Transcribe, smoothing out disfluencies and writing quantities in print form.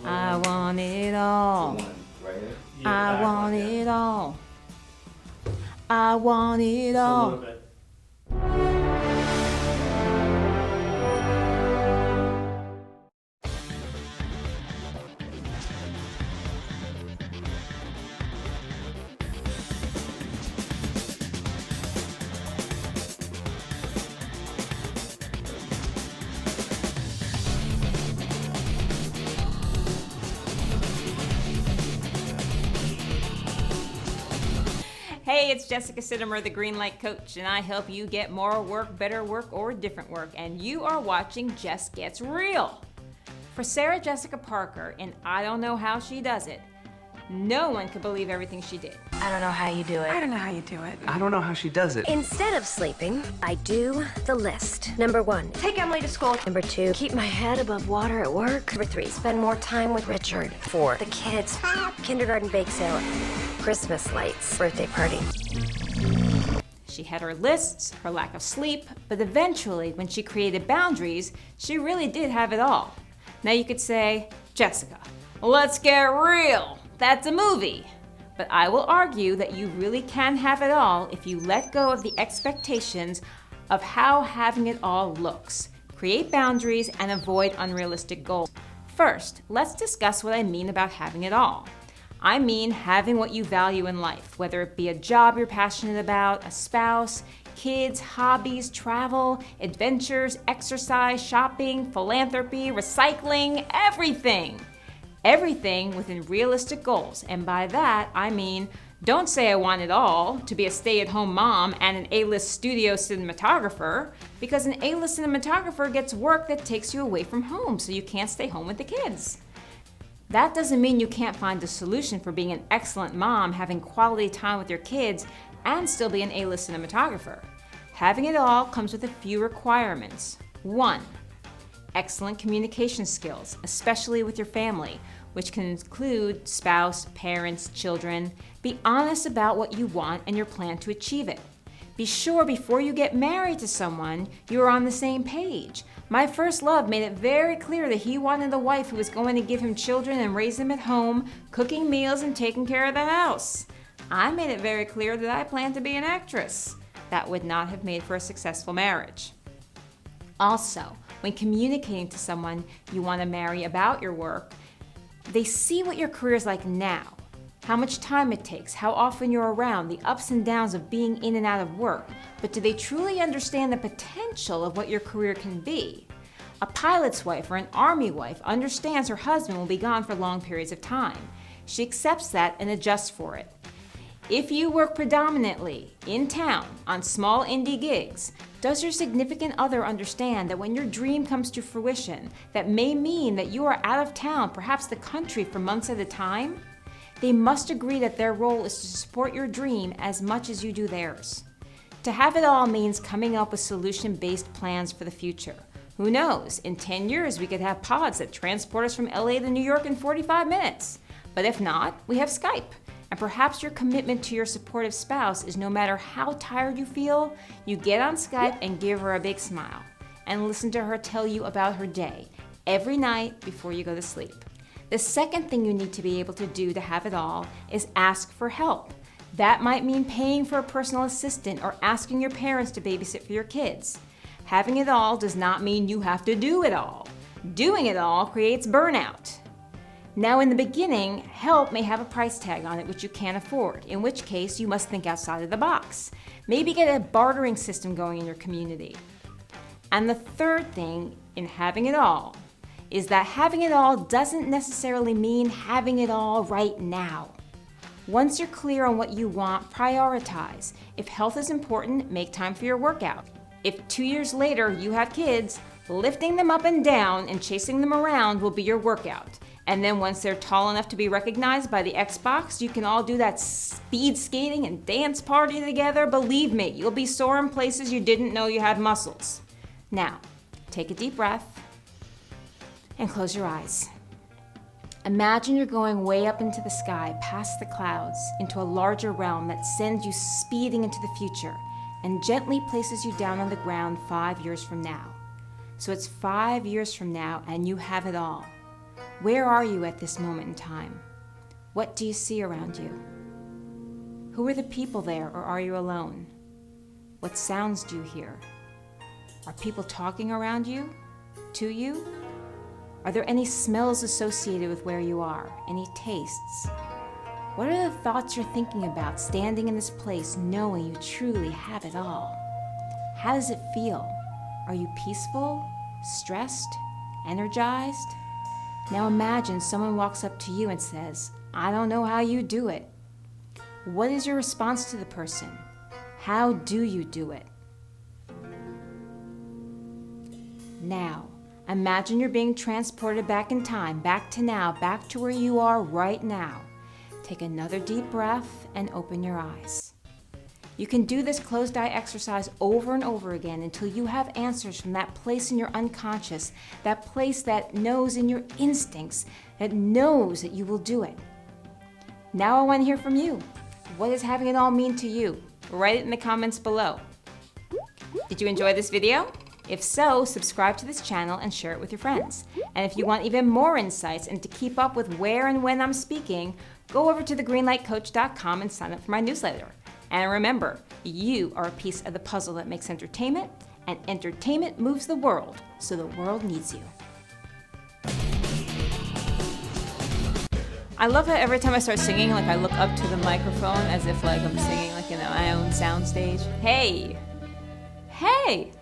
I want it all. I want it all. I want it all. A little bit. Hey, it's Jessica Sitomer, the Green Light Coach, and I help you get more work, better work, or different work. And you are watching Jess Gets Real. For Sarah Jessica Parker, and I don't know how she does it, no one could believe everything she did. I don't know how you do it. I don't know how you do it. I don't know how she does it. Instead of sleeping, I do the list. Number 1, Take Emily to school. Number 2, keep my head above water at work. Number 3, spend more time with Richard. 4, the kids, kindergarten bake sale, Christmas lights, birthday party. She had her lists, her lack of sleep, but eventually, when she created boundaries, she really did have it all. Now you could say, Jessica, let's get real. That's a movie. But I will argue that you really can have it all if you let go of the expectations of how having it all looks. Create boundaries and avoid unrealistic goals. First, let's discuss what I mean about having it all. I mean having what you value in life, whether it be a job you're passionate about, a spouse, kids, hobbies, travel, adventures, exercise, shopping, philanthropy, recycling, everything. Everything within realistic goals. And by that, I mean, don't say I want it all to be a stay-at-home mom and an A-list studio cinematographer, because an A-list cinematographer gets work that takes you away from home, so you can't stay home with the kids. That doesn't mean you can't find a solution for being an excellent mom, having quality time with your kids, and still be an A-list cinematographer. Having it all comes with a few requirements. 1, excellent communication skills, especially with your family, which can include spouse, parents, children. Be honest about what you want and your plan to achieve it. Be sure before you get married to someone, you are on the same page. My first love made it very clear that he wanted a wife who was going to give him children and raise them at home, cooking meals and taking care of the house. I made it very clear that I planned to be an actress. That would not have made for a successful marriage. Also, when communicating to someone you want to marry about your work, they see what your career is like now, how much time it takes, how often you're around, the ups and downs of being in and out of work. But do they truly understand the potential of what your career can be? A pilot's wife or an army wife understands her husband will be gone for long periods of time. She accepts that and adjusts for it. If you work predominantly in town on small indie gigs, does your significant other understand that when your dream comes to fruition, that may mean that you are out of town, perhaps the country, for months at a time? They must agree that their role is to support your dream as much as you do theirs. To have it all means coming up with solution-based plans for the future. Who knows, in 10 years we could have pods that transport us from LA to New York in 45 minutes. But if not, we have Skype. And perhaps your commitment to your supportive spouse is no matter how tired you feel, you get on Skype and give her a big smile and listen to her tell you about her day every night before you go to sleep. The second thing you need to be able to do to have it all is ask for help. That might mean paying for a personal assistant or asking your parents to babysit for your kids. Having it all does not mean you have to do it all. Doing it all creates burnout. Now, in the beginning, help may have a price tag on it which you can't afford, in which case you must think outside of the box. Maybe get a bartering system going in your community. And the third thing in having it all is that having it all doesn't necessarily mean having it all right now. Once you're clear on what you want, prioritize. If health is important, make time for your workout. If 2 years later you have kids, lifting them up and down and chasing them around will be your workout. And then once they're tall enough to be recognized by the Xbox, you can all do that speed skating and dance party together. Believe me, you'll be sore in places you didn't know you had muscles. Now, take a deep breath and close your eyes. Imagine you're going way up into the sky, past the clouds, into a larger realm that sends you speeding into the future and gently places you down on the ground 5 years from now. So it's 5 years from now and you have it all. Where are you at this moment in time? What do you see around you? Who are the people there, or are you alone? What sounds do you hear? Are people talking around you? To you? Are there any smells associated with where you are? Any tastes? What are the thoughts you're thinking about standing in this place knowing you truly have it all? How does it feel? Are you peaceful, stressed, energized? Now imagine someone walks up to you and says, "I don't know how you do it." What is your response to the person? How do you do it? Now, imagine you're being transported back in time, back to now, back to where you are right now. Take another deep breath and open your eyes. You can do this closed eye exercise over and over again until you have answers from that place in your unconscious, that place that knows in your instincts, that knows that you will do it. Now I want to hear from you. What does having it all mean to you? Write it in the comments below. Did you enjoy this video? If so, subscribe to this channel and share it with your friends. And if you want even more insights and to keep up with where and when I'm speaking, go over to thegreenlightcoach.com and sign up for my newsletter. And remember, you are a piece of the puzzle that makes entertainment, and entertainment moves the world, so the world needs you. I love how every time I start singing, I look up to the microphone as if I'm singing in my own sound stage. Hey! Hey!